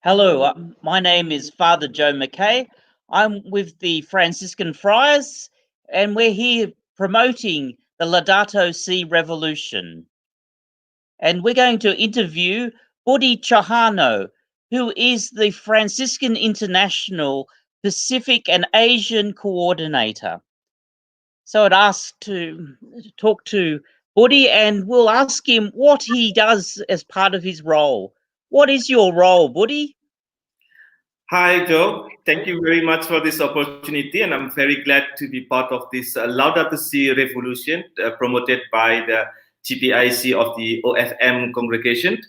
Hello, my name is Father Joe McKay. I'm with the Franciscan Friars, and we're here promoting the Laudato Si Revolution. And we're going to interview Budi Tjahjono, who is the Franciscan International Pacific and Asian Coordinator. So I'd ask to talk to Budi, and we'll ask him what he does as part of his role. What is your role, Budi? Hi, Joe. Thank you very much for this opportunity, and I'm very glad to be part of this Laudato Si Revolution promoted by the GPIC of the OFM congregation.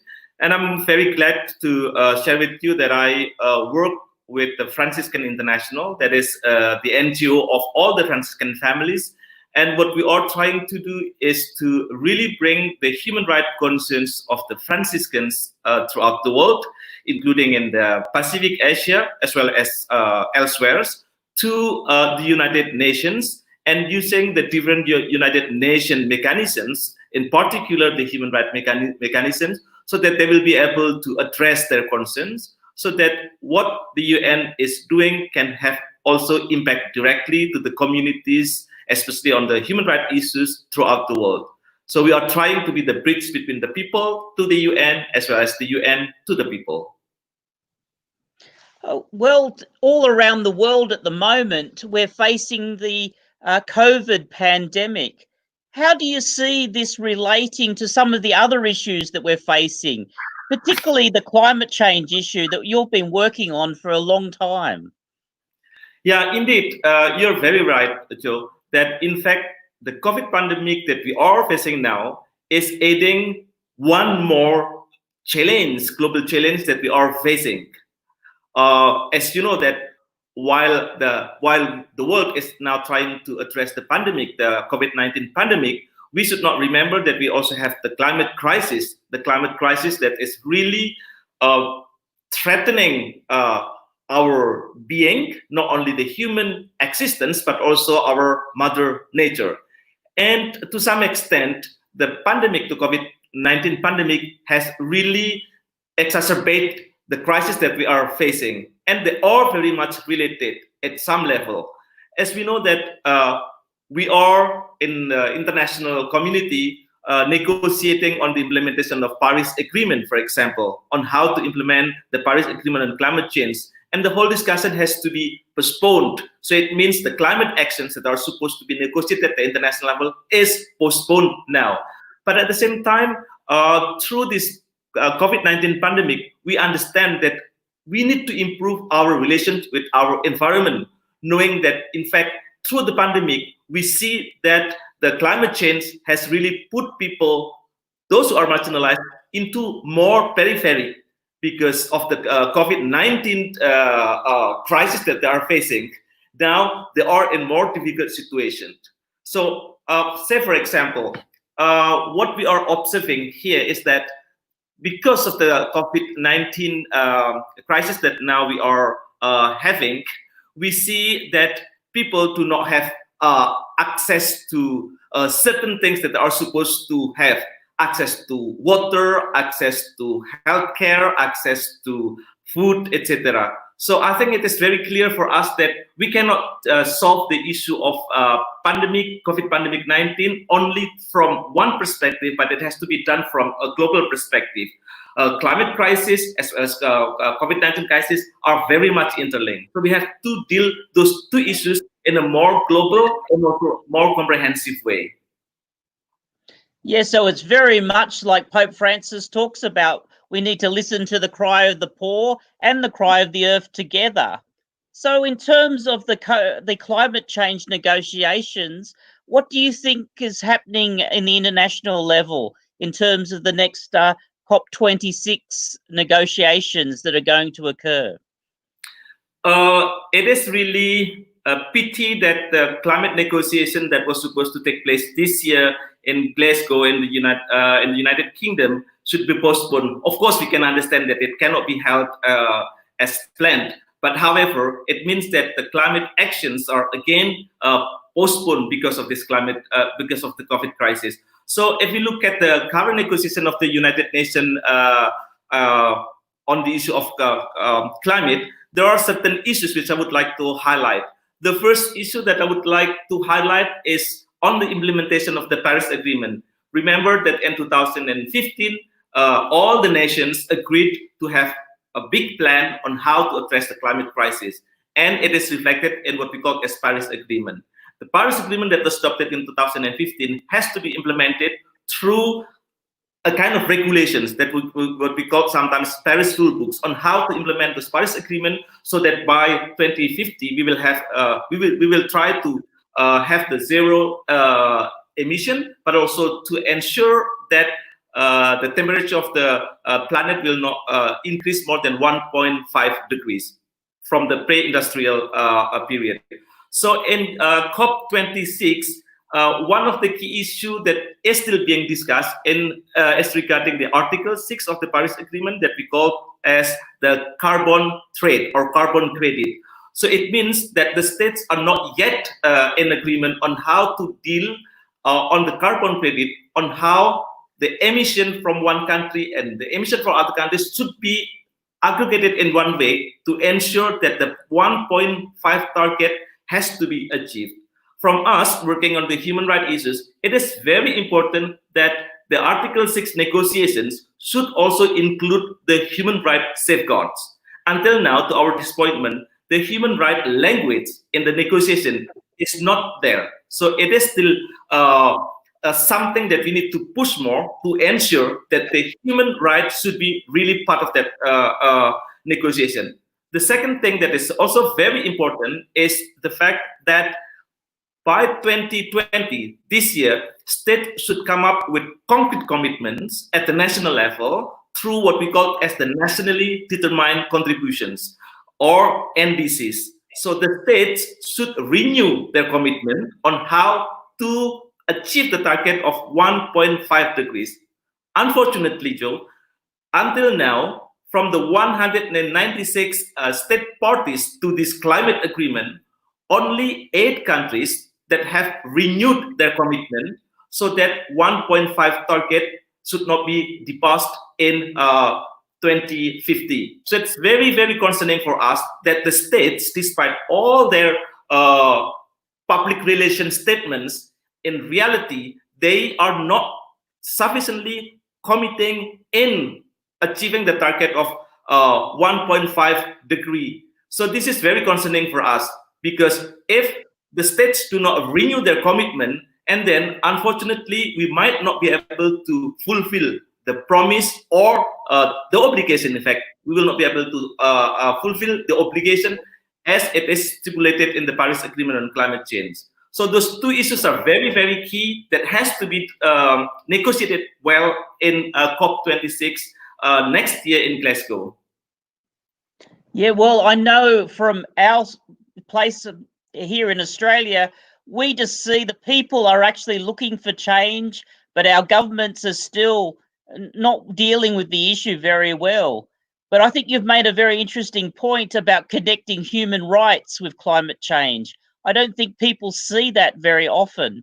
And I'm very glad to share with you that I work with the Franciscan International, that is the NGO of all the Franciscan families. And what we are trying to do is to really bring the human rights concerns of the Franciscans throughout the world, including in the Pacific Asia as well as elsewhere, to the United Nations, and using the different United Nations mechanisms, in particular the human rights mechanisms, so that they will be able to address their concerns, so that what the UN is doing can have also impact directly to the communities, especially on the human rights issues throughout the world. So we are trying to be the bridge between the people to the UN, as well as the UN to the people. Well, all around the world at the moment, we're facing the COVID pandemic. How do you see this relating to some of the other issues that we're facing, particularly the climate change issue that you've been working on for a long time? Yeah, indeed. You're very right, Joe, that in fact, the COVID pandemic that we are facing now is adding one more challenge, global challenge that we are facing. As you know that while the world is now trying to address the pandemic, the COVID-19 pandemic, we should not remember that we also have the climate crisis that is really threatening our being, not only the human existence, but also our mother nature. And to some extent, the pandemic, the COVID-19 pandemic, has really exacerbated the crisis that we are facing. And they are very much related at some level. As we know that we are in the international community negotiating on the implementation of Paris Agreement, for example, on how to implement the Paris Agreement on climate change. And the whole discussion has to be postponed. So it means the climate actions that are supposed to be negotiated at the international level is postponed now. But at the same time, through this COVID-19 pandemic, we understand that we need to improve our relations with our environment, knowing that, in fact, through the pandemic, we see that the climate change has really put people, those who are marginalized, into more periphery because of the COVID-19 crisis that they are facing. Now they are in more difficult situation. So, say for example, what we are observing here is that because of the COVID-19 crisis that now we are having, we see that people do not have access to certain things that are supposed to have. Access to water, access to healthcare, access to food, etc. So I think it is very clear for us that we cannot solve the issue of pandemic, COVID pandemic 19 only from one perspective, but it has to be done from a global perspective. Climate crisis as well as COVID-19 crisis are very much interlinked. So we have to deal those two issues in a more global and more comprehensive way. Yeah, so it's very much like Pope Francis talks about. We need to listen to the cry of the poor and the cry of the earth together. So in terms of the climate change negotiations, what do you think is happening in the international level in terms of the next COP26 negotiations that are going to occur? It is really a pity that the climate negotiation that was supposed to take place this year in Glasgow in the United Kingdom should be postponed. Of course, we can understand that it cannot be held as planned. But however, it means that the climate actions are again postponed because of this because of the COVID crisis. So if we look at the current negotiation of the United Nations on the issue of climate, there are certain issues which I would like to highlight. The first issue that I would like to highlight is on the implementation of the Paris Agreement. Remember that in 2015, all the nations agreed to have a big plan on how to address the climate crisis, and it is reflected in what we call as Paris Agreement. The Paris Agreement that was adopted in 2015 has to be implemented through a kind of regulations that what we call sometimes Paris rule books on how to implement this Paris Agreement, so that by 2050 we will have we will try to have the zero emission, but also to ensure that the temperature of the planet will not increase more than 1.5 degrees from the pre-industrial period. So in COP26, one of the key issues that is still being discussed is regarding the Article 6 of the Paris Agreement that we call as the carbon trade or carbon credit. So it means that the states are not yet in agreement on how to deal on the carbon credit, on how the emission from one country and the emission from other countries should be aggregated in one way to ensure that the 1.5 target has to be achieved. From us working on the human rights issues, it is very important that the Article 6 negotiations should also include the human rights safeguards. Until now, to our disappointment, the human rights language in the negotiation is not there. So it is still something that we need to push more to ensure that the human rights should be really part of that negotiation. The second thing that is also very important is the fact that by 2020, this year, states should come up with concrete commitments at the national level through what we call as the nationally determined contributions, or NDCs. So the states should renew their commitment on how to achieve the target of 1.5 degrees. Unfortunately, Joe, until now, from the 196 state parties to this climate agreement, only 8 countries that have renewed their commitment so that 1.5 target should not be depassed in 2050. So it's very, very concerning for us that the states, despite all their public relations statements, in reality, they are not sufficiently committing in achieving the target of 1.5 degree. So this is very concerning for us, because if the states do not renew their commitment, and then unfortunately we might not be able to fulfill the promise or the obligation. In fact, we will not be able to fulfill the obligation as it is stipulated in the Paris Agreement on climate change. So those two issues are very, very key that has to be negotiated well in COP26 next year in Glasgow. Yeah, well, I know from our place here in Australia, we just see that people are actually looking for change, but our governments are still not dealing with the issue very well. But I think you've made a very interesting point about connecting human rights with climate change. I don't think people see that very often.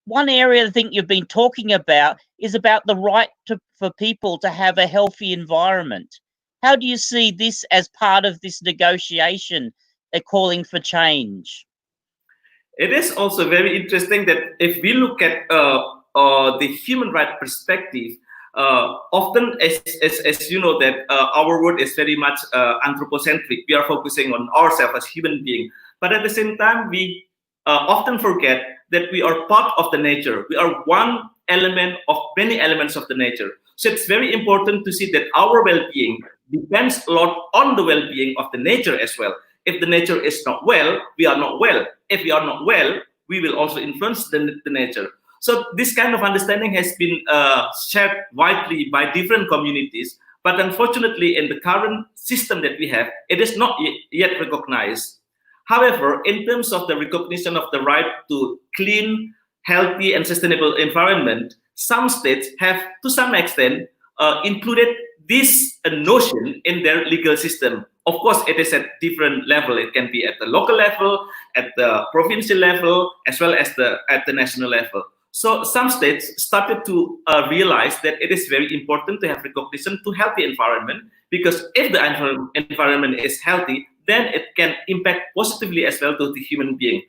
One area I think you've been talking about is about the right for people to have a healthy environment. How do you see this as part of this negotiation they're calling for change? It is also very interesting that if we look at the human rights perspective, often as you know that our world is very much anthropocentric. We are focusing on ourselves as human beings, but at the same time we often forget that we are part of the nature. We are one element of many elements of the nature. So it's very important to see that our well-being depends a lot on the well-being of the nature as well. If the nature is not well, we are not well. If we are not well, we will also influence the nature. So this kind of understanding has been shared widely by different communities, but unfortunately in the current system that we have, it is not yet recognized. However, in terms of the recognition of the right to clean, healthy and sustainable environment, some states have to some extent included this notion in their legal system. Of course, it is at different level. It can be at the local level, at the provincial level, as well as at the national level. So some states started to realize that it is very important to have recognition to healthy environment, because if the environment is healthy, then it can impact positively as well to the human being.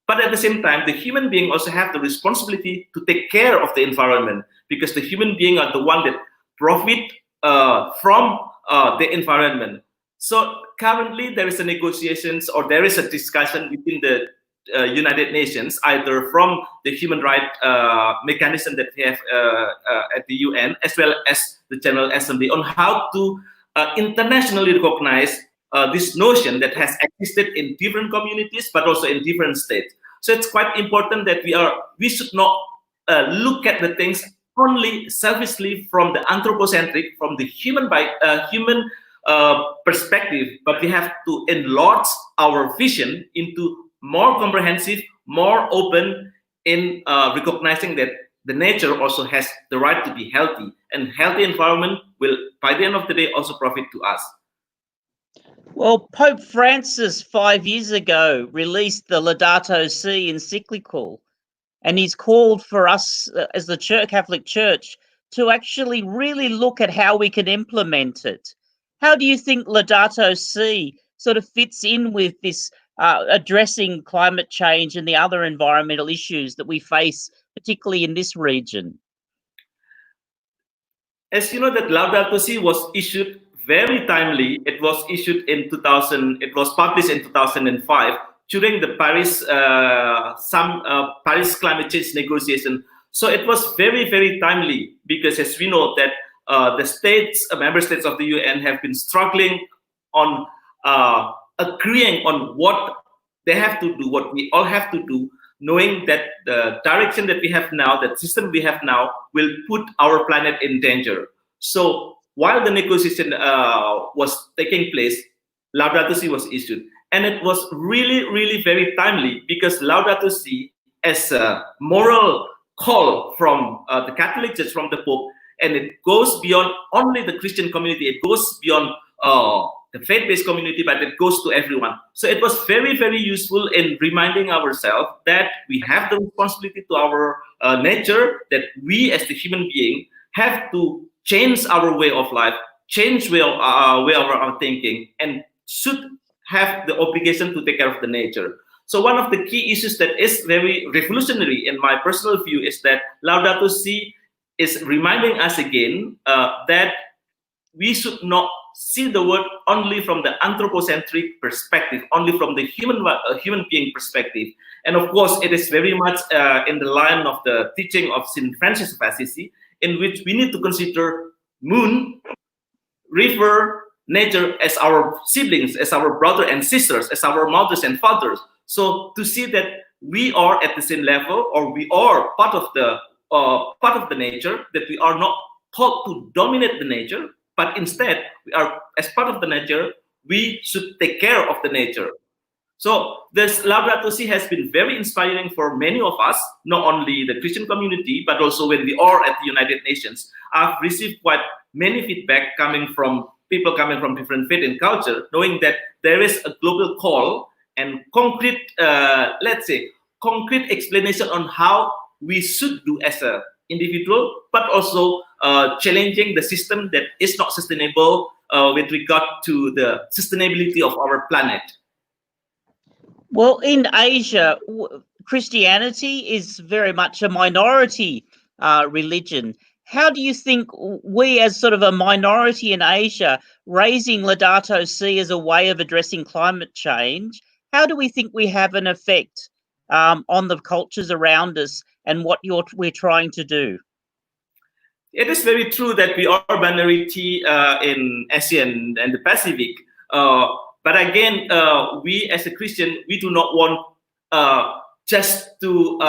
But at the same time, the human being also have the responsibility to take care of the environment, because the human being are the one that profit from the environment. So currently there is a negotiations, or there is a discussion within the United Nations, either from the human rights mechanism that we have at the UN, as well as the General Assembly, on how to internationally recognize this notion that has existed in different communities, but also in different states. So it's quite important that we should not look at the things only selfishly from the anthropocentric, from the human perspective, but we have to enlarge our vision into more comprehensive, more open, in recognizing that the nature also has the right to be healthy, and healthy environment will, by the end of the day, also profit to us. Well, Pope Francis 5 years ago released the Laudato Si encyclical, and he's called for us as the Catholic Church to actually really look at how we can implement it. How do you think Laudato Si sort of fits in with this addressing climate change and the other environmental issues that we face, particularly in this region? As you know, that Laudato Si was issued very timely. It was issued in 2000. It was published in 2005 during the Paris climate change negotiation. So it was very, very timely, because as we know that the member states of the UN have been struggling on agreeing on what they have to do, what we all have to do, knowing that the direction that we have now, that system we have now, will put our planet in danger. So while the negotiation was taking place, Laudato Si was issued. And it was really, really very timely, because Laudato Si, as a moral call from the Catholic Church, from the Pope, and it goes beyond only the Christian community, it goes beyond the faith-based community, but it goes to everyone. So it was very, very useful in reminding ourselves that we have the responsibility to our nature, that we as the human being have to change our way of life, change way of our thinking, and should have the obligation to take care of the nature. So one of the key issues that is very revolutionary in my personal view is that Laudato Si is reminding us again that we should not see the world only from the anthropocentric perspective, only from the human being perspective. And of course, it is very much in the line of the teaching of Saint Francis of Assisi, in which we need to consider moon, river, nature as our siblings, as our brothers and sisters, as our mothers and fathers. So to see that we are at the same level, or we are part of the nature, that we are not called to dominate the nature, but instead we are, as part of the nature, we should take care of the nature. So this Laudato Si has been very inspiring for many of us, not only the Christian community, but also when we are at the United Nations. I've received quite many feedback coming from people coming from different faith and culture, knowing that there is a global call and concrete, let's say, concrete explanation on how we should do as an individual, but also challenging the system that is not sustainable with regard to the sustainability of our planet. Well, in Asia, Christianity is very much a minority religion. How do you think we, as sort of a minority in Asia, raising Laudato Si as a way of addressing climate change, how do we think we have an effect on the cultures around us and what we're trying to do? It is very true that we are a minority in Asia and the Pacific. But again, we as a Christian, we do not want just to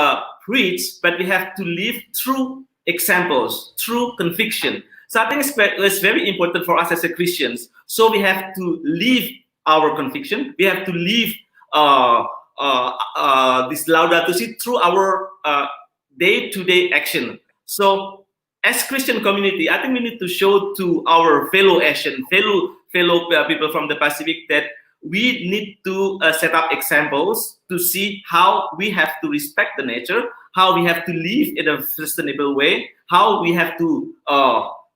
preach, but we have to live through examples, through conviction. So I think it's very important for us as a Christians. So we have to live our conviction. We have to live this Laudato Si through our day-to-day action. So as Christian community, I think we need to show to our fellow Asian, fellow people from the Pacific, that we need to set up examples to see how we have to respect the nature, how we have to live in a sustainable way, how we have to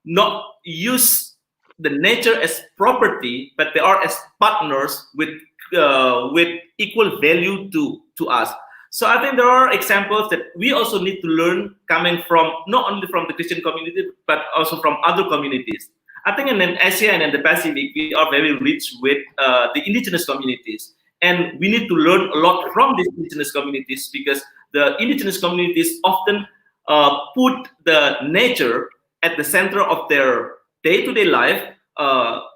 not use the nature as property, but they are as partners with equal value to us. So I think there are examples that we also need to learn, coming from not only from the Christian community, but also from other communities. I think in Asia and in the Pacific, we are very rich with the indigenous communities. And we need to learn a lot from these indigenous communities, because the indigenous communities often put the nature at the center of their day-to-day life,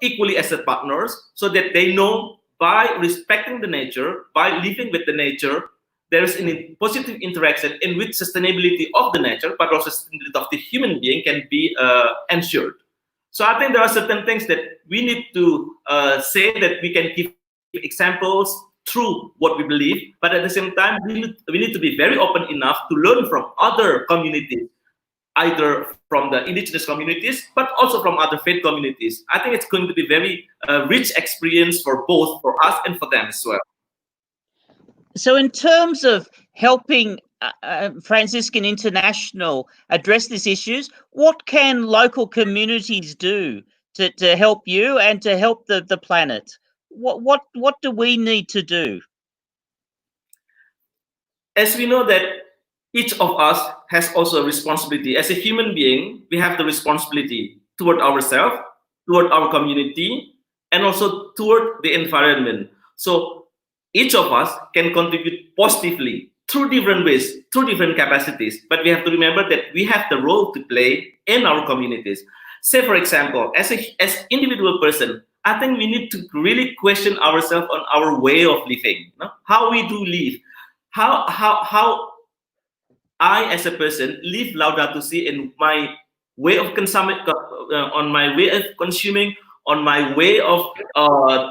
equally as the partners, so that they know by respecting the nature, by living with the nature, there is a positive interaction in which sustainability of the nature, but also sustainability of the human being can be ensured. So I think there are certain things that we need to say, that we can give examples through what we believe, but at the same time, we need to be very open enough to learn from other communities, either from the indigenous communities, but also from other faith communities. I think it's going to be very rich experience for both, for us and for them as well. So in terms of helping Franciscan International address these issues, what can local communities do to help you and to help the planet? What do we need to do? As we know that each of us has also a responsibility. As a human being, we have the responsibility toward ourselves, toward our community, and also toward the environment. So each of us can contribute positively through different ways, through different capacities. But we have to remember that we have the role to play in our communities. Say, for example, as individual person, I think we need to really question ourselves on our way of living, how we do live, how I, as a person, live Laudato Si in my way of consuming, on my way of consuming, on my way of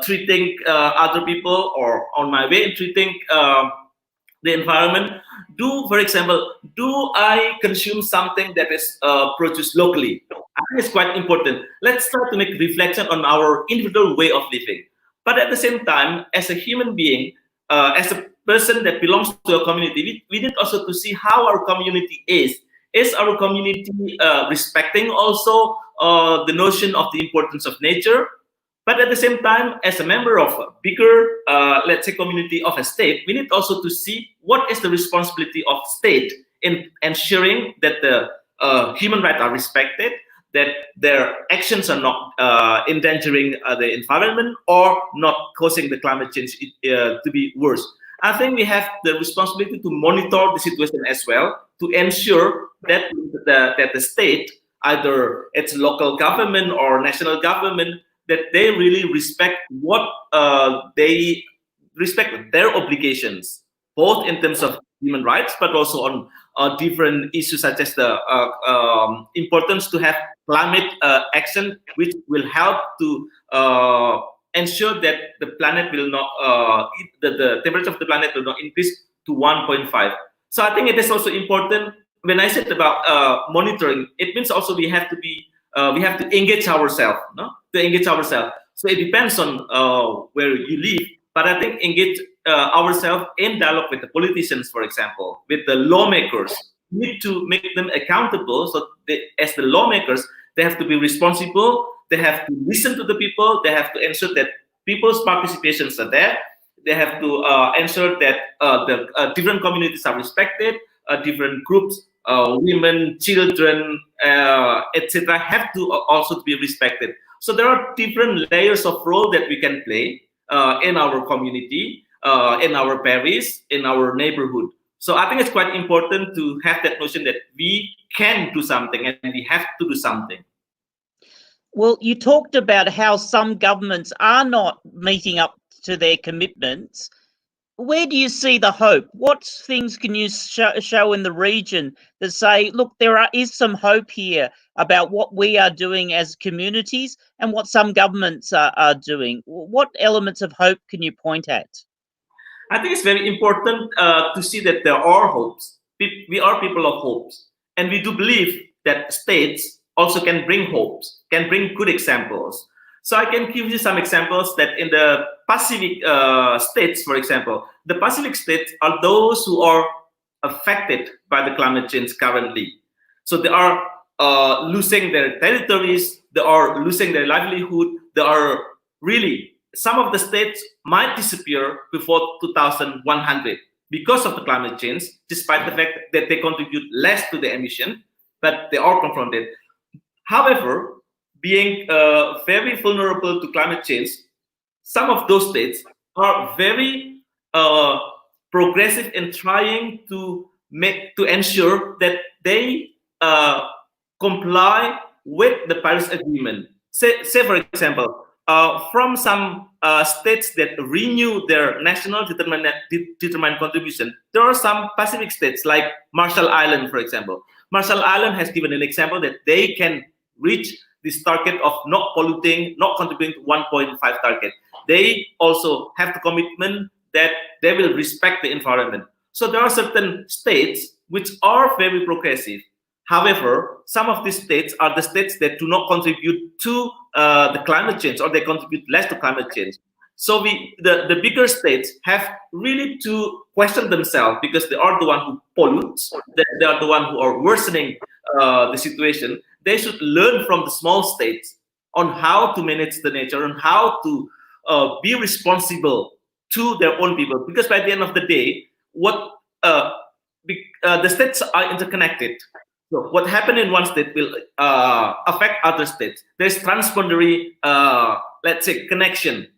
treating other people, or on my way of treating the environment. For example, do I consume something that is produced locally? I think it's quite important. Let's start to make reflection on our individual way of living. But at the same time, as a human being, as a person that belongs to a community, we need also to see how our community is. Is our community respecting also the notion of the importance of nature? But at the same time, as a member of a bigger, let's say, community of a state, we need also to see what is the responsibility of state in ensuring that the human rights are respected, that their actions are not endangering the environment or not causing the climate change to be worse. I think we have the responsibility to monitor the situation as well, to ensure that the state, either it's local government or national government, that they really respect what they respect their obligations, both in terms of human rights, but also on different issues such as the importance to have climate action, which will help to ensure that the planet will not, the temperature of the planet will not increase to 1.5. So I think it is also important. When I said about monitoring, it means also we have to engage ourselves, to engage ourselves. So it depends on where you live, but I think engage ourselves in dialogue with the politicians, for example, with the lawmakers. We need to make them accountable. So as the lawmakers, they have to be responsible. They have to listen to the people. They have to ensure that people's participations are there. They have to ensure that the different communities are respected. Different groups, women, children, etc., have to also be respected. So there are different layers of role that we can play in our community, in our parish, in our neighborhood. So I think it's quite important to have that notion that we can do something and we have to do something. Well, you talked about how some governments are not meeting up to their commitments. Where do you see the hope? What things can you show in the region that say, look, there is some hope here about what we are doing as communities and what some governments are doing? What elements of hope can you point at? I think it's very important to see that there are hopes. We are people of hopes. And we do believe that states also can bring hopes, can bring good examples. So I can give you some examples that in the Pacific states, for example, the Pacific states are those who are affected by the climate change currently. So they are losing their territories, they are losing their livelihood, they are really, some of the states might disappear before 2100 because of the climate change, despite the fact that they contribute less to the emission, but they are confronted. However, being very vulnerable to climate change, some of those states are very progressive in trying to ensure that they comply with the Paris Agreement. Say for example, from some states that renew their national determined contribution, there are some Pacific states like Marshall Island, for example. Marshall Island has given an example that they can reach this target of not polluting, not contributing to 1.5 target. They also have the commitment that they will respect the environment. So there are certain states which are very progressive. However, some of these states are the states that do not contribute to the climate change, or they contribute less to climate change. So the bigger states have really to question themselves, because they are the one who pollutes, they are the one who are worsening the situation. They should learn from the small states on how to manage the nature, and how to be responsible to their own people. Because by the end of the day, the states are interconnected. So what happened in one state will affect other states. There's transboundary, let's say, connection.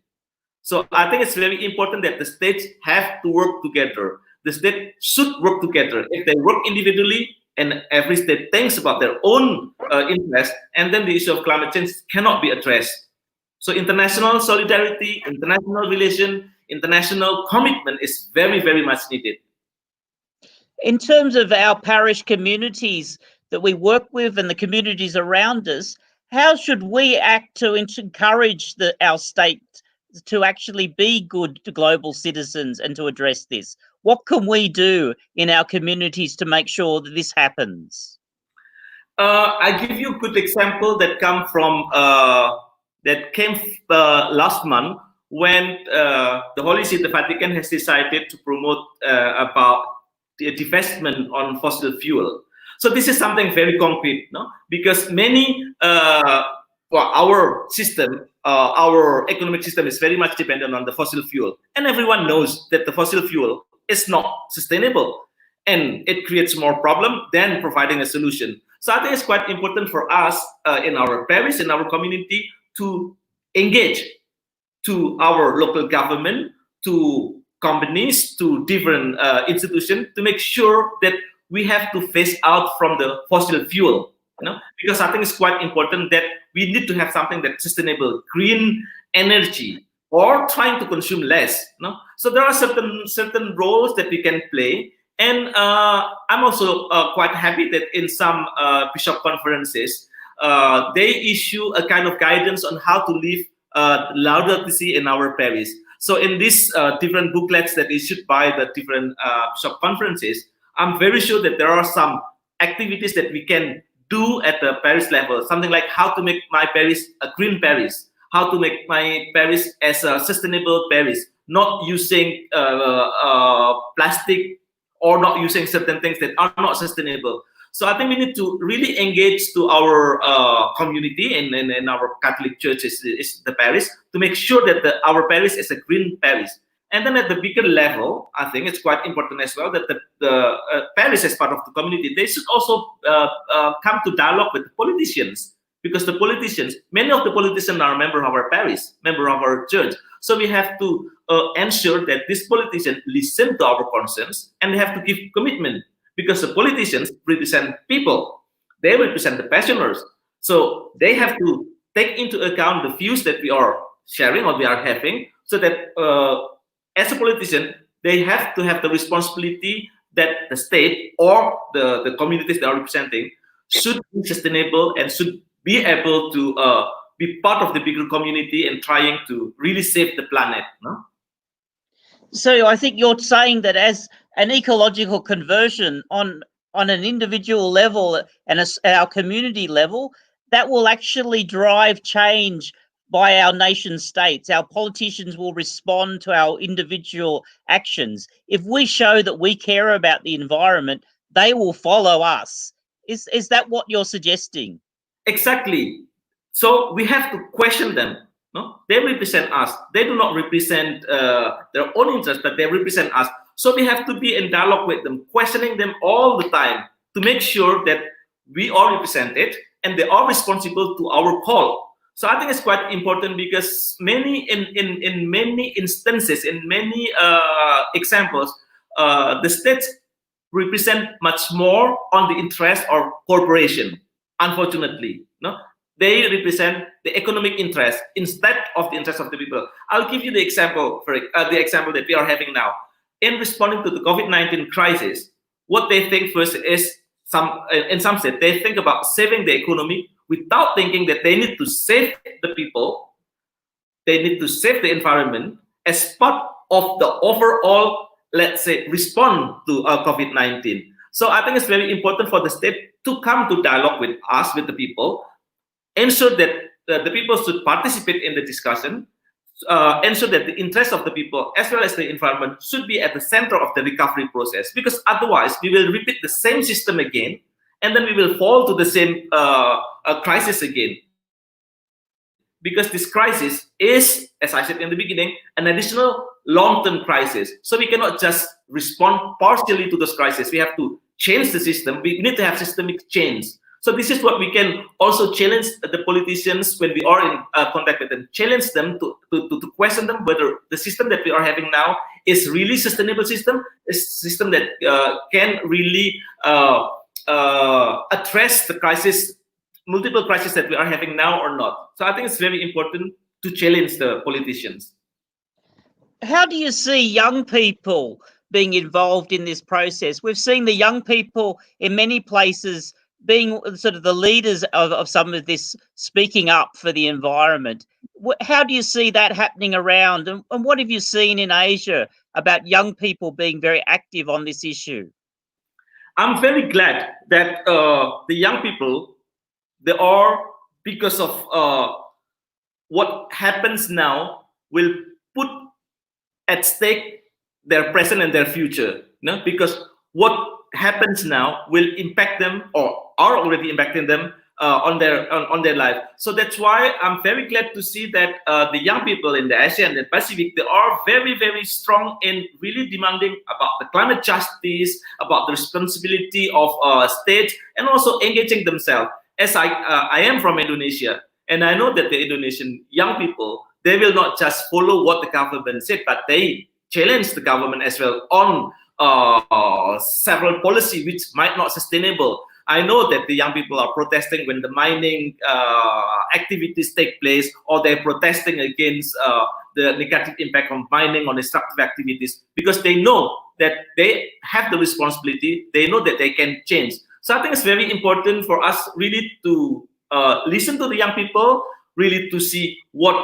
So I think it's very important that the states have to work together. The state should work together. If they work individually, and every state thinks about their own interest, and then the issue of climate change cannot be addressed. So international solidarity, international relation, international commitment is very, very much needed. In terms of our parish communities that we work with and the communities around us, how should we act to encourage our state to actually be good global citizens and to address this? What can we do in our communities to make sure that this happens? I give you a good example that came last month, when the Holy See, the Vatican, has decided to promote about the divestment on fossil fuel. So this is something very concrete, no? Because many our system, our economic system is very much dependent on the fossil fuel, and everyone knows that the fossil fuel is not sustainable, and it creates more problem than providing a solution. So I think it's quite important for us in our parish, in our community, to engage to our local government, to companies, to different institutions, to make sure that we have to phase out from the fossil fuel. Because I think it's quite important that we need to have something that's sustainable, green energy, or trying to consume less. So there are certain roles that we can play. And I'm also quite happy that in some bishop conferences, they issue a kind of guidance on how to live Laudato Si in our parish. So in these different booklets that issued by the different bishop conferences, I'm very sure that there are some activities that we can do at the parish level. Something like how to make my parish a green parish, how to make my parish as a sustainable parish, not using plastic, or not using certain things that are not sustainable. So I think we need to really engage to our community, and our Catholic Church is the parish, to make sure that our parish is a green parish. And then at the bigger level, I think it's quite important as well that the parish, as part of the community, they should also come to dialogue with the politicians, because the politicians, many of the politicians are members of our parish, member of our church. So we have to ensure that these politicians listen to our concerns, and they have to give commitment, because the politicians represent people. They represent the pensioners. So they have to take into account the views that we are sharing or we are having, so that as a politician, they have to have the responsibility that the state or the communities they are representing should be sustainable, and should be able to be part of the bigger community and trying to really save the planet. So I think you're saying that as an ecological conversion on an individual level and our community level, that will actually drive change by our nation states. Our politicians will respond to our individual actions. If we show that we care about the environment, they will follow us. Is that what you're suggesting? Exactly. So we have to question them. No, they represent us. They do not represent their own interests, but they represent us. So we have to be in dialogue with them, questioning them all the time to make sure that we are represented and they are responsible to our call. So I think it's quite important because in many instances, in many examples, the states represent much more on the interest of corporation. Unfortunately, no, they represent the economic interest instead of the interest of the people. I'll give you the example the example that we are having now. In responding to the COVID-19 crisis, what they think first is in some states they think about saving the economy without thinking that they need to save the people, they need to save the environment as part of the overall, let's say, respond to COVID-19. So I think it's very important for the state to come to dialogue with us, with the people, ensure that the people should participate in the discussion, ensure that the interests of the people as well as the environment should be at the center of the recovery process. Because otherwise, we will repeat the same system again, and then we will fall to the same crisis again. Because this crisis is, as I said in the beginning, an additional long-term crisis. So we cannot just respond partially to this crisis. We have to change the system. We need to have systemic change. So this is what we can also challenge the politicians when we are in contact with them. Challenge them to question them whether the system that we are having now is really sustainable system, a system that can really address the crisis, multiple crises that we are having now or not. So I think it's very important to challenge the politicians. How do you see young people being involved in this process? We've seen the young people in many places being sort of the leaders of some of this, speaking up for the environment. How do you see that happening around? And what have you seen in Asia about young people being very active on this issue? I'm very glad that the young people, they are, because of what happens now, will put at stake their present and their future. No? Because what happens now will impact them or are already impacting them on their life. So that's why I'm very glad to see that the young people in the Asia and the Pacific, they are very, very strong in really demanding about the climate justice, about the responsibility of states, and also engaging themselves. As I am from Indonesia, and I know that the Indonesian young people, they will not just follow what the government said, but they challenge the government as well on several policy which might not sustainable. I know that the young people are protesting when the mining activities take place, or they're protesting against the negative impact of mining on extractive activities, because they know that they have the responsibility, they know that they can change. So I think it's very important for us really to listen to the young people, really to see what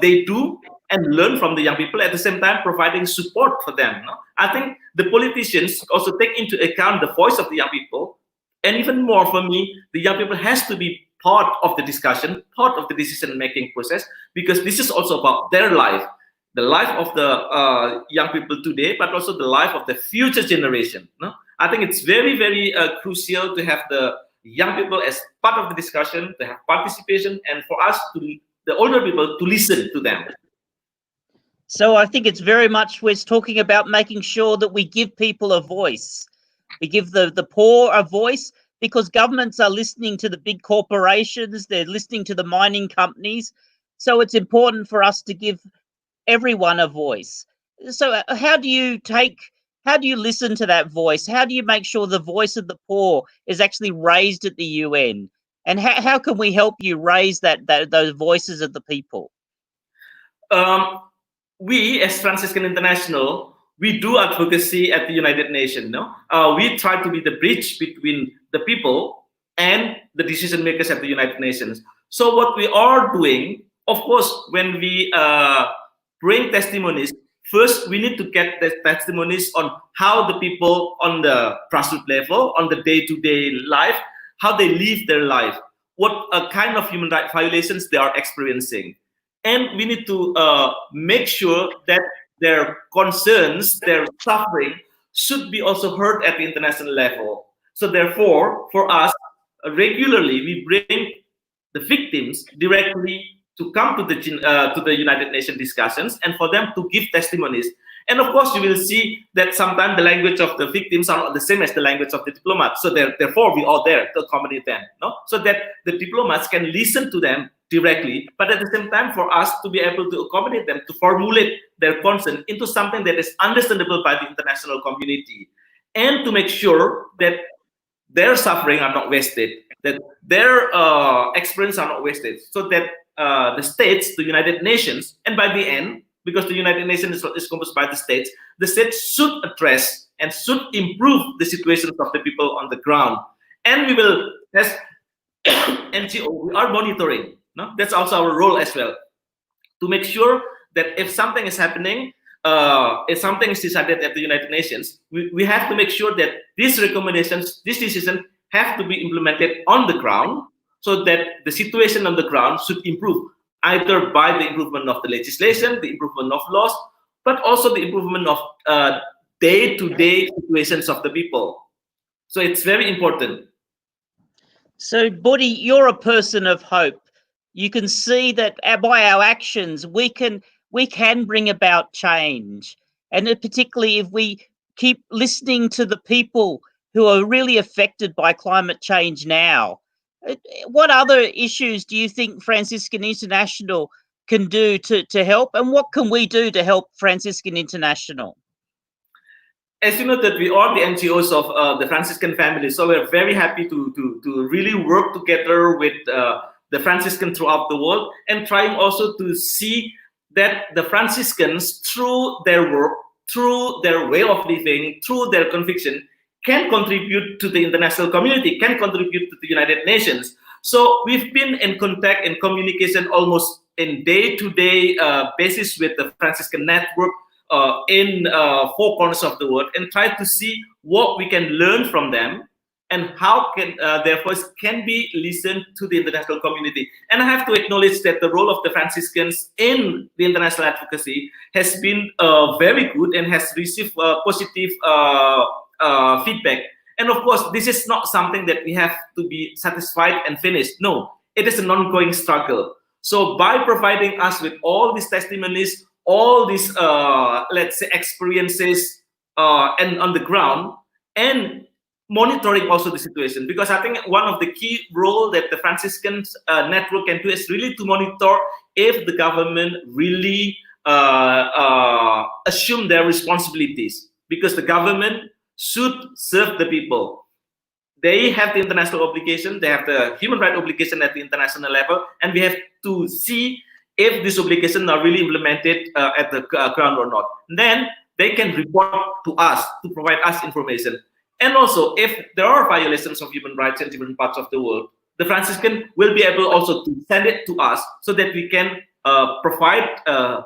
they do and learn from the young people, at the same time providing support for them. No? I think the politicians also take into account the voice of the young people. And even more for me, the young people has to be part of the discussion, part of the decision-making process, because this is also about their life, the life of the young people today, but also the life of the future generation. No? I think it's very, very crucial to have the young people as part of the discussion, to have participation, and for us, the older people, to listen to them. So I think it's very much, we're talking about making sure that we give people a voice. We give the poor a voice, because governments are listening to the big corporations, they're listening to the mining companies. So it's important for us to give everyone a voice. So how do you listen to that voice? How do you make sure the voice of the poor is actually raised at the UN? And how can we help you raise those voices of the people? We, as Franciscan International, we do advocacy at the United Nations. No? We try to be the bridge between the people and the decision makers at the United Nations. So what we are doing, of course, when we bring testimonies, first we need to get the testimonies on how the people on the grassroots level, on the day-to-day life, how they live their life. what kind of human rights violations they are experiencing. And we need to make sure that their concerns, their suffering, should be also heard at the international level. So therefore, for us, regularly we bring the victims directly to come to the United Nations discussions and for them to give testimonies. And of course, you will see that sometimes the language of the victims are not the same as the language of the diplomats. So therefore, we are there to accommodate them, no? So that the diplomats can listen to them directly, but at the same time, for us to be able to accommodate them, to formulate their concern into something that is understandable by the international community, and to make sure that their suffering are not wasted, that their experience are not wasted, so that the states, the United Nations, and by the end, because the United Nations is composed by the states should address and should improve the situations of the people on the ground. And we will, as NGO, we are monitoring. No? That's also our role as well, to make sure that if something is happening, if something is decided at the United Nations, we have to make sure that these recommendations, this decision have to be implemented on the ground, so that the situation on the ground should improve, either by the improvement of the legislation, the improvement of laws, but also the improvement of day-to-day situations of the people. So it's very important. So, Budi, you're a person of hope. You can see that by our actions, we can bring about change. And particularly if we keep listening to the people who are really affected by climate change now. What other issues do you think Franciscan International can do to help? And what can we do to help Franciscan International? As you know, that we are the NGOs of the Franciscan family, so we're very happy to really work together with the Franciscans throughout the world, and trying also to see that the Franciscans, through their work, through their way of living, through their conviction, can contribute to the international community, can contribute to the United Nations. So we've been in contact and communication almost in day-to-day basis with the Franciscan network in 4 corners of the world, and try to see what we can learn from them and how can their voice can be listened to the international community. And I have to acknowledge that the role of the Franciscans in the international advocacy has been very good and has received positive feedback. And of course, this is not something that we have to be satisfied and finished. No, it is an ongoing struggle. So by providing us with all these testimonies, all these, let's say, experiences and on the ground, and monitoring also the situation, because I think one of the key role that the Franciscans network can do is really to monitor if the government really assume their responsibilities, because the government should serve the people. They have the international obligation, they have the human rights obligation at the international level, and we have to see if these obligations are really implemented at the ground or not. Then they can report to us, to provide us information. And also, if there are violations of human rights in different parts of the world, the Franciscan will be able also to send it to us, so that we can provide a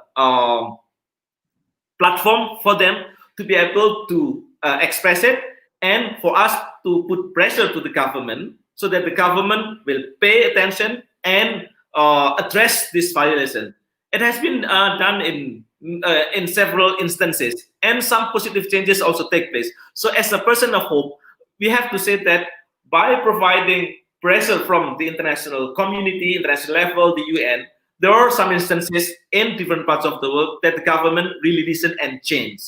platform for them to be able to express it, and for us to put pressure to the government, so that the government will pay attention and address this violation. It has been done in several instances, and some positive changes also take place. So as a person of hope, we have to say that by providing pressure from the international community, international level, the UN, there are some instances in different parts of the world that the government really listen and change.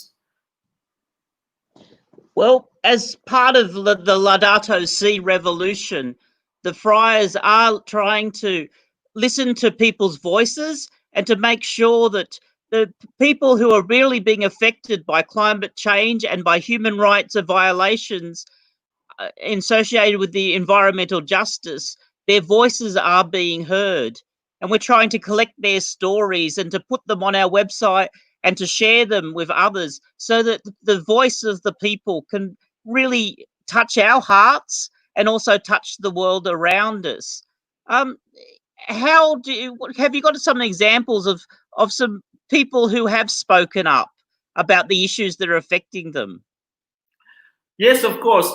Well, as part of the Laudato Si Revolution, the friars are trying to listen to people's voices and to make sure that the people who are really being affected by climate change and by human rights violations associated with the environmental justice, their voices are being heard. And we're trying to collect their stories and to put them on our website and to share them with others, so that the voice of the people can really touch our hearts and also touch the world around us. How have you got some examples of some people who have spoken up about the issues that are affecting them? Yes, of course.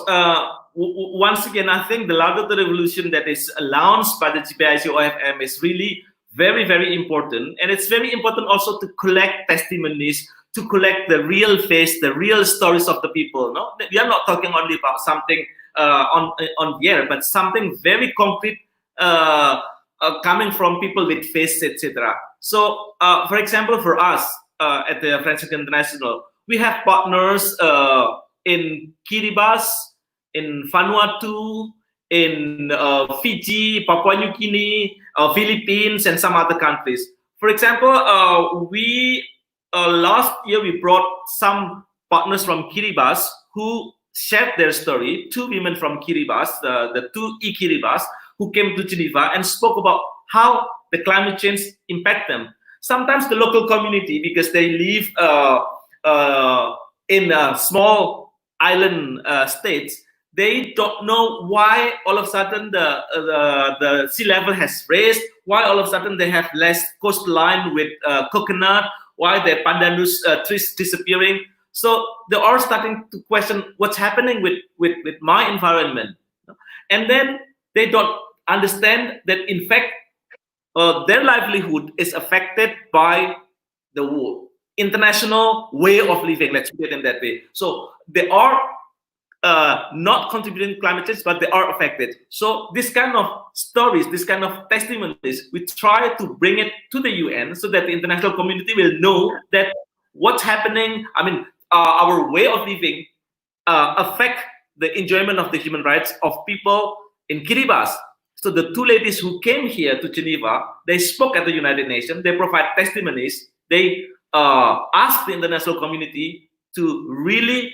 once again, I think the Laudato Revolution that is launched by the JPIC OFM is really very, very important. And it's very important also to collect testimonies, to collect the real face, the real stories of the people. No, we are not talking only about something on the air, but something very concrete coming from people with face, etc. So, for example, for us at the Franciscan International, we have partners in Kiribati, in Vanuatu, in Fiji, Papua New Guinea, Philippines, and some other countries. For example, we last year we brought some partners from Kiribati who shared their story. Two women from Kiribati, the two Kiribati, who came to Geneva and spoke about how the climate change impact them. Sometimes the local community, because they live in small island states, they don't know why all of a sudden the sea level has raised, why all of a sudden they have less coastline with coconut, why the pandanus trees disappearing. So they are starting to question what's happening with my environment. And then they don't understand that in fact their livelihood is affected by the international way of living, let's put it in that way. So they are not contributing to climate change, but they are affected. So this kind of stories, this kind of testimonies, we try to bring it to the UN so that the international community will know that what's happening, I mean, our way of living affect the enjoyment of the human rights of people in Kiribati. So the two ladies who came here to Geneva, they spoke at the United Nations, they provide testimonies, they asked the international community to really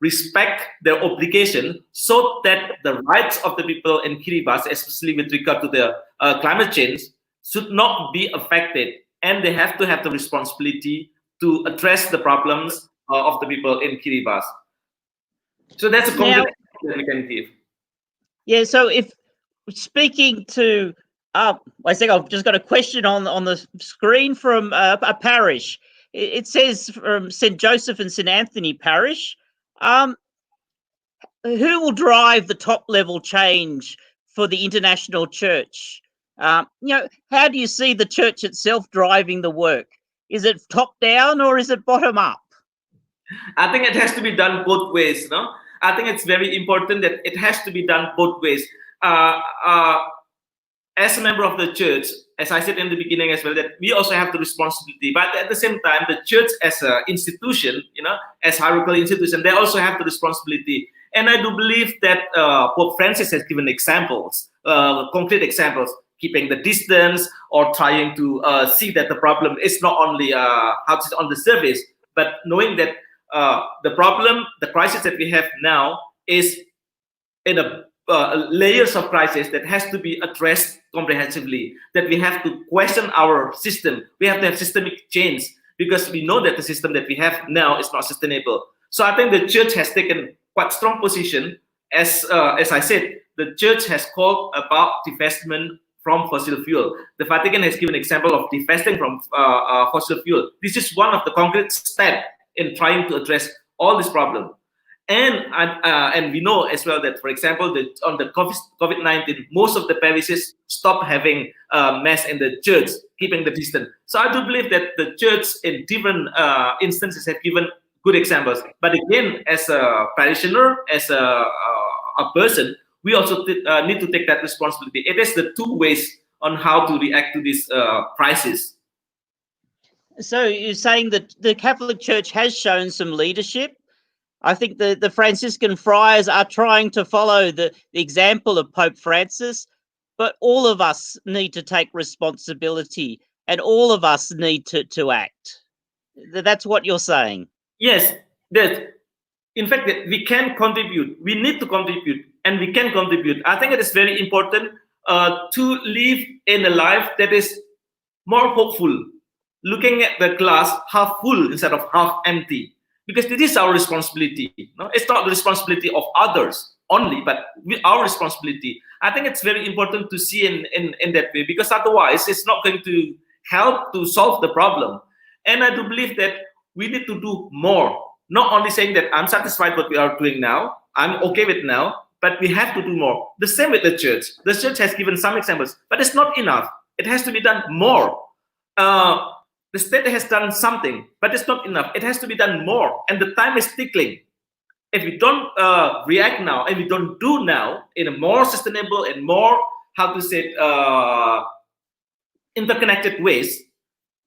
respect their obligation so that the rights of the people in Kiribati, especially with regard to the climate change, should not be affected. And they have to have the responsibility to address the problems of the people in Kiribati. So that's a concrete that we can give. Yeah, so if speaking to, I think I've just got a question on the screen from a parish. It says from St. Joseph and St. Anthony Parish. Who will drive the top level change for the international church? You know, how do you see the church itself driving the work? Is it top down or is it bottom up? I think it has to be done both ways. No, I think it's very important that it has to be done both ways. As a member of the church, as I said in the beginning as well, that we also have the responsibility. But at the same time, the church as an institution, you know, as hierarchical institution, they also have the responsibility. And I do believe that Pope Francis has given examples, concrete examples, keeping the distance or trying to see that the problem is not only on the surface, but knowing that the problem, the crisis that we have now is in a layers of crisis that has to be addressed comprehensively, that we have to question our system. We have to have systemic change because we know that the system that we have now is not sustainable. So I think the church has taken quite strong position. As I said, the church has called about divestment from fossil fuel. The Vatican has given example of divesting from fossil fuel. This is one of the concrete steps in trying to address all this problem. And we know as well that, for example, on the COVID-19, most of the parishes stopped having mass in the church, keeping the distance. So I do believe that the church in different instances have given good examples. But again, as a parishioner, as a person, we also need to take that responsibility. It is the two ways on how to react to this crisis. So you're saying that the Catholic Church has shown some leadership. I think the Franciscan friars are trying to follow the example of Pope Francis, but all of us need to take responsibility and all of us need to act. That's what you're saying. Yes, that in fact that we can contribute. We need to contribute and we can contribute. I think it is very important to live in a life that is more hopeful, looking at the glass half full instead of half empty. Because this is our responsibility. No? It's not the responsibility of others only, but our responsibility. I think it's very important to see in that way, because otherwise it's not going to help to solve the problem. And I do believe that we need to do more. Not only saying that I'm satisfied what we are doing now, I'm okay with now, but we have to do more. The same with the church. The church has given some examples, but it's not enough. It has to be done more. The state has done something, but it's not enough. It has to be done more, and the time is tickling. If we don't react now and we don't do now in a more sustainable and more, how to say, interconnected ways,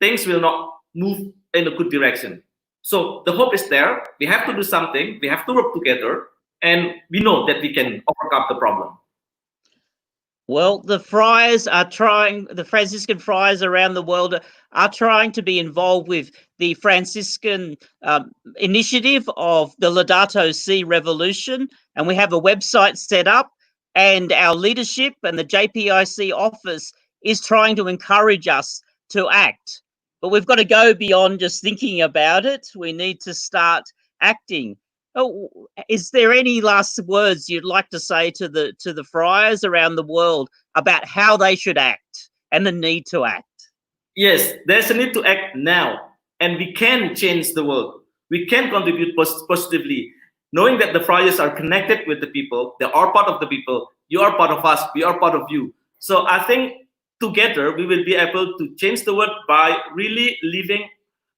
things will not move in a good direction. So the hope is there. We have to do something. We have to work together, and we know that we can overcome the problem. Well, the friars are trying, the Franciscan friars around the world are trying to be involved with the Franciscan initiative of the Laudato Si Revolution, and we have a website set up, and our leadership and the JPIC office is trying to encourage us to act. But we've got to go beyond just thinking about it. We need to start acting. Oh, is there any last words you'd like to say to the friars around the world about how they should act and the need to act? Yes, there's a need to act now, and we can change the world. We can contribute positively, knowing that the friars are connected with the people. They are part of the people. You are part of us. We are part of you. So I think together we will be able to change the world by really living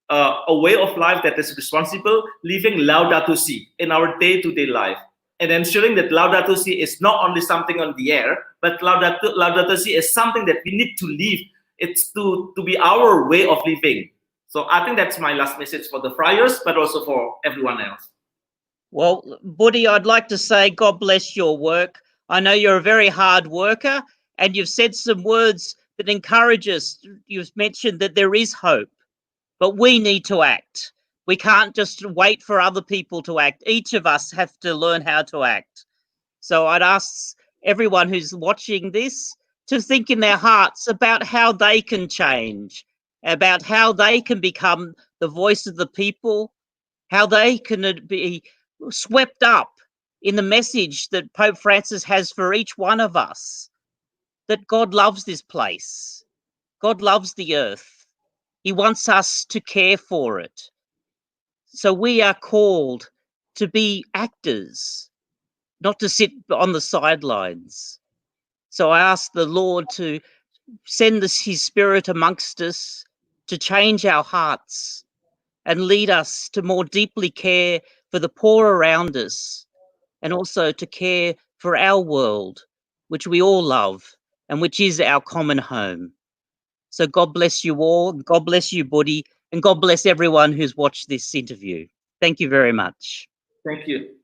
a way of life that is responsible, living Laudato Si in our day-to-day life, and ensuring that Laudato Si is not only something on the air, but Laudato Si is something that we need to live. It's to be our way of living. So I think that's my last message for the friars, but also for everyone else. Well, Budi, I'd like to say God bless your work. I know you're a very hard worker, and you've said some words that encourage us. You've mentioned that there is hope. But we need to act. We can't just wait for other people to act. Each of us have to learn how to act. So I'd ask everyone who's watching this to think in their hearts about how they can change, about how they can become the voice of the people, how they can be swept up in the message that Pope Francis has for each one of us, that God loves this place. God loves the earth. He wants us to care for it. So we are called to be actors, not to sit on the sidelines. So I ask the Lord to send His Spirit amongst us, to change our hearts and lead us to more deeply care for the poor around us, and also to care for our world, which we all love and which is our common home. So God bless you all. God bless you, Budi, and God bless everyone who's watched this interview. Thank you very much. Thank you.